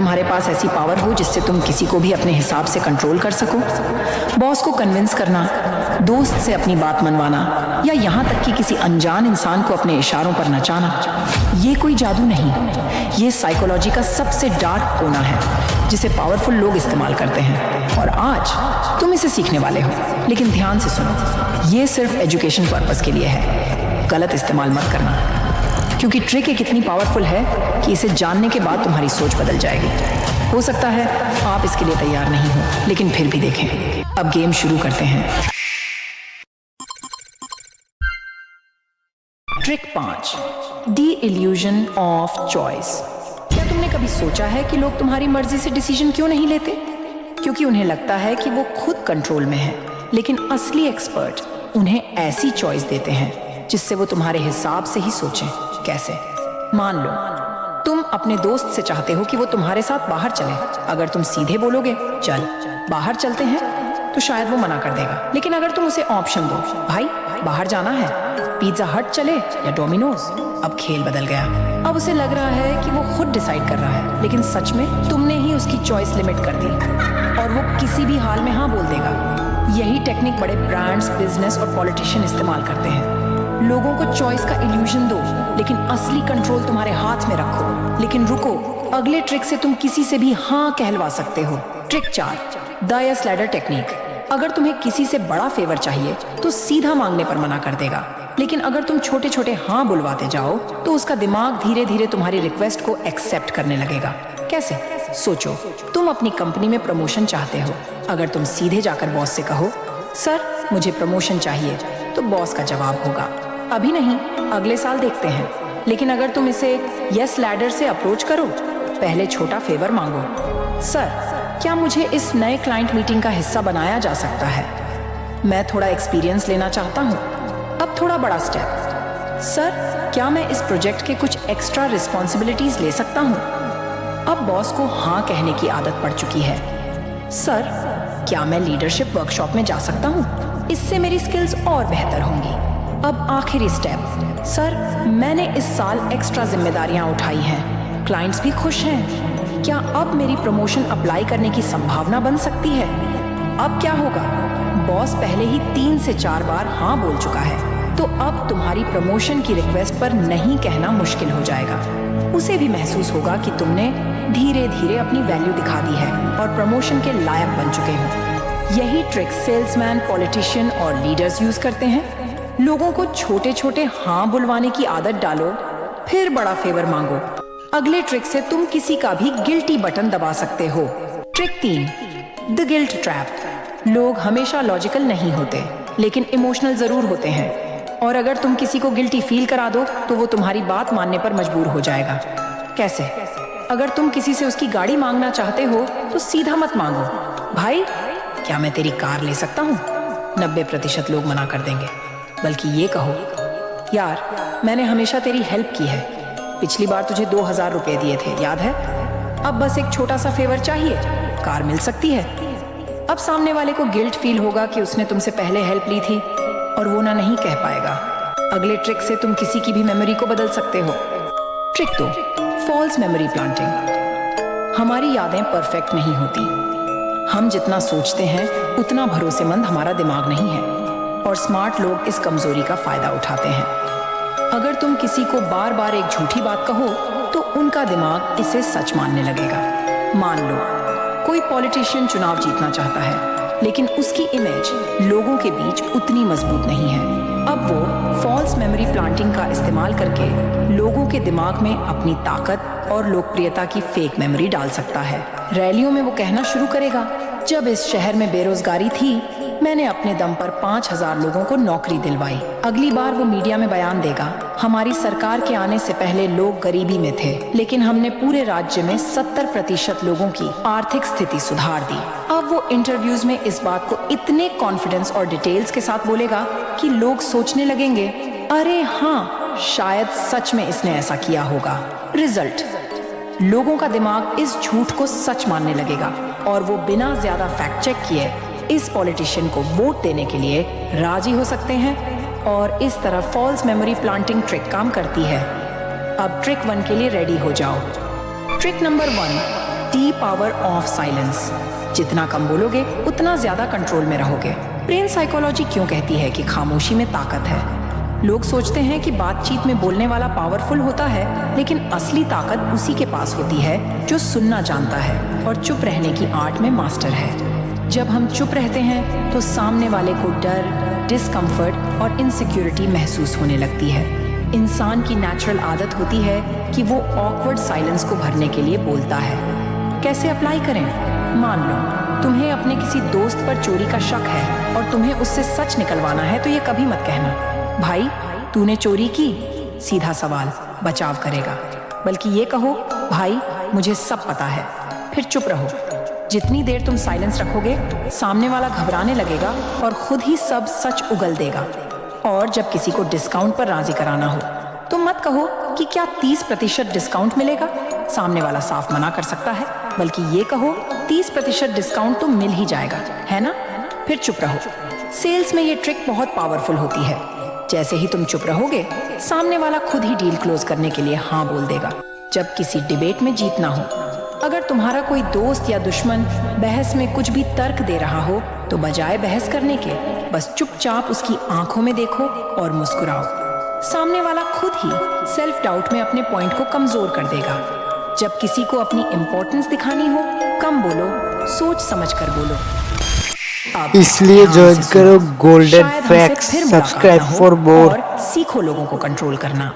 तुम्हारे पास ऐसी पावर हो जिससे तुम किसी को भी अपने हिसाब से कंट्रोल कर सको। बॉस को कन्विंस करना, दोस्त से अपनी बात मनवाना या यहाँ तक कि किसी अनजान इंसान को अपने इशारों पर नचाना, ये कोई जादू नहीं, ये साइकोलॉजी का सबसे डार्क कोना है जिसे पावरफुल लोग इस्तेमाल करते हैं। और आज तुम इसे सीखने वाले हो, लेकिन ध्यान से सुनो, ये सिर्फ एजुकेशन पर्पस के लिए है, गलत इस्तेमाल मत करना, क्योंकि ट्रिक एक इतनी पावरफुल है कि इसे जानने के बाद तुम्हारी सोच बदल जाएगी। हो सकता है आप इसके लिए तैयार नहीं हो, लेकिन फिर भी देखें। अब गेम शुरू करते हैं। Trick 5, the illusion of choice. क्या तुमने कभी सोचा है कि लोग तुम्हारी मर्जी से डिसीजन क्यों नहीं लेते? क्योंकि उन्हें लगता है कि वो खुद कंट्रोल में है, लेकिन असली एक्सपर्ट उन्हें ऐसी चॉइस देते हैं जिससे वो तुम्हारे हिसाब से ही सोचें। कैसे? मान लो तुम अपने दोस्त से चाहते हो कि वो तुम्हारे साथ बाहर चले। अगर तुम सीधे बोलोगे चल बाहर चलते हैं, तो शायद वो मना कर देगा। लेकिन अगर तुम उसे ऑप्शन दो, भाई बाहर जाना है, पिज्जा हट चले या डोमिनोज, अब खेल बदल गया। अब उसे लग रहा है कि वो खुद डिसाइड कर रहा है, लेकिन सच में तुमने ही उसकी चॉइस लिमिट कर दी और वो किसी भी हाल में हाँ बोल देगा। यही टेक्निक बड़े ब्रांड्स, बिजनेस और पॉलिटिशियन इस्तेमाल करते हैं। लोगों को चॉइस का इल्यूजन दो, लेकिन असली कंट्रोल तुम्हारे हाथ में रखो। लेकिन रुको, अगले ट्रिक से तुम किसी से भी हाँ कहलवा सकते हो। Trick 4, the yes ladder technique. अगर तुम्हें किसी से बड़ा फेवर चाहिए तो सीधा मांगने पर मना कर देगा, लेकिन अगर तुम छोटे छोटे हाँ बुलवाते जाओ तो उसका दिमाग धीरे धीरे तुम्हारी रिक्वेस्ट को एक्सेप्ट करने लगेगा। कैसे? सोचो, तुम अपनी कंपनी में प्रमोशन चाहते हो। अगर तुम सीधे जाकर बॉस से कहो सर मुझे प्रमोशन चाहिए, तो बॉस का जवाब होगा अभी नहीं, अगले साल देखते हैं। लेकिन अगर तुम इसे यस लैडर से अप्रोच करो, पहले छोटा फेवर मांगो, सर क्या मुझे इस नए क्लाइंट मीटिंग का हिस्सा बनाया जा सकता है? मैं थोड़ा एक्सपीरियंस लेना चाहता हूँ। अब थोड़ा बड़ा स्टेप, सर क्या मैं इस प्रोजेक्ट के कुछ एक्स्ट्रा रिस्पॉन्सिबिलिटीज ले सकता हूँ? अब बॉस को हाँ कहने की आदत पड़ चुकी है। सर क्या मैं लीडरशिप वर्कशॉप में जा सकता हूँ? इससे मेरी स्किल्स और बेहतर होंगी। अब आखिरी स्टेप, सर मैंने इस साल एक्स्ट्रा जिम्मेदारियां उठाई हैं, क्लाइंट्स भी खुश हैं, क्या अब मेरी प्रमोशन अप्लाई करने की संभावना बन सकती है? अब क्या होगा? बॉस पहले ही 3 से 4 बार हाँ बोल चुका है, तो अब तुम्हारी प्रमोशन की रिक्वेस्ट पर नहीं कहना मुश्किल हो जाएगा। उसे भी महसूस होगा कि तुमने धीरे धीरे अपनी वैल्यू दिखा दी है और प्रमोशन के लायक बन चुके हो। यही ट्रिक सेल्समैन, पॉलिटिशियन और लीडर्स यूज करते हैं। लोगों को छोटे छोटे हाँ बुलवाने की आदत डालो, फिर बड़ा फेवर मांगो। अगले ट्रिक से तुम किसी का भी गिल्टी बटन दबा सकते हो। Trick 3, the guilt trap. लोग हमेशा लॉजिकल नहीं होते, लेकिन इमोशनल जरूर होते हैं, और अगर तुम किसी को गिल्टी फील करा दो तो वो तुम्हारी बात मानने पर मजबूर हो जाएगा। कैसे? अगर तुम किसी से उसकी गाड़ी मांगना चाहते हो तो सीधा मत मांगो, भाई क्या मैं तेरी कार ले सकता हूँ? 90% लोग मना कर देंगे। बल्कि ये कहो, यार मैंने हमेशा तेरी हेल्प की है, पिछली बार तुझे 2000 रुपए दिए थे, याद है? अब बस एक छोटा सा फेवर चाहिए, कार मिल सकती है। अब सामने वाले को गिल्ट फील होगा कि उसने तुमसे पहले हेल्प ली थी और वो ना नहीं कह पाएगा। अगले ट्रिक से तुम किसी की भी मेमोरी को बदल सकते हो। Trick 2, false memory planting. हमारी यादें परफेक्ट नहीं होती। हम जितना सोचते हैं उतना भरोसेमंद हमारा दिमाग नहीं है, और स्मार्ट लोग इस कमजोरी का फायदा उठाते हैं। अगर तुम किसी को बार बार एक झूठी बात कहो तो उनका दिमाग इसे सच मानने लगेगा। मान लो कोई पॉलिटिशियन चुनाव जीतना चाहता है, लेकिन उसकी इमेज लोगों के बीच उतनी मजबूत नहीं है। अब वो फॉल्स मेमोरी प्लांटिंग का इस्तेमाल करके लोगों के दिमाग में अपनी ताकत और लोकप्रियता की फेक मेमोरी डाल सकता है। रैलियों में वो कहना शुरू करेगा, जब इस शहर में बेरोजगारी थी मैंने अपने दम पर 5000 लोगों को नौकरी दिलवाई। अगली बार वो मीडिया में बयान देगा, हमारी सरकार के आने से पहले लोग गरीबी में थे, लेकिन हमने पूरे राज्य में 70% लोगों की आर्थिक स्थिति सुधार दी। अब वो इंटरव्यूज में इस बात को इतने कॉन्फिडेंस और डिटेल्स के साथ बोलेगा कि लोग सोचने लगेंगे, अरे हाँ शायद सच में इसने ऐसा किया होगा। रिजल्ट, लोगों का दिमाग इस झूठ को सच मानने लगेगा और वो बिना ज्यादा फैक्ट चेक किए इस पॉलिटिशियन को वोट देने के लिए राजी हो सकते हैं। और इस तरह फॉल्स मेमोरी प्लांटिंग ट्रिक काम करती है। अब ट्रिक 1 के लिए रेडी हो जाओ। Trick number 1, the the power of silence. जितना कम बोलोगे उतना ज्यादा कंट्रोल में रहोगे। ब्रेन साइकोलॉजी क्यों कहती है कि खामोशी में ताकत है? लोग सोचते हैं कि बातचीत में बोलने वाला पावरफुल होता है, लेकिन असली ताकत उसी के पास होती है जो सुनना जानता है और चुप रहने की आर्ट में मास्टर है। जब हम चुप रहते हैं तो सामने वाले को डर, डिस्कम्फर्ट और इनसिक्योरिटी महसूस होने लगती है। इंसान की नेचुरल आदत होती है कि वो ऑकवर्ड साइलेंस को भरने के लिए बोलता है। कैसे अप्लाई करें? मान लो तुम्हें अपने किसी दोस्त पर चोरी का शक है और तुम्हें उससे सच निकलवाना है, तो ये कभी मत कहना, भाई तूने चोरी की। सीधा सवाल बचाव करेगा। बल्कि ये कहो, भाई मुझे सब पता है। फिर चुप रहो। जितनी देर तुम साइलेंस रखोगे, सामने वाला घबराने लगेगा और खुद ही सब सच उगल देगा। और जब किसी को डिस्काउंट पर राजी कराना हो तो मत कहो कि क्या 30% डिस्काउंट मिलेगा। सामने वाला साफ मना कर सकता है। बल्कि ये कहो 30% डिस्काउंट तो मिल ही जाएगा, है ना? फिर चुप रहो। सेल्स में ये ट्रिक बहुत पावरफुल होती है। जैसे ही तुम चुप रहोगे, सामने वाला खुद ही डील क्लोज करने के लिए हाँ बोल देगा। जब किसी डिबेट में जीतना हो, अगर तुम्हारा कोई दोस्त या दुश्मन बहस में कुछ भी तर्क दे रहा हो, तो बजाय बहस करने के बस चुपचाप उसकी आंखों में देखो और मुस्कुराओ। सामने वाला खुद ही सेल्फ डाउट में अपने पॉइंट को कमजोर कर देगा। जब किसी को अपनी इंपॉर्टेंस दिखानी हो, कम बोलो, सोच समझ कर बोलो। इसलिए ज्वाइन करो golden facts. Subscribe for more. सीखो लोगों को कंट्रोल करना।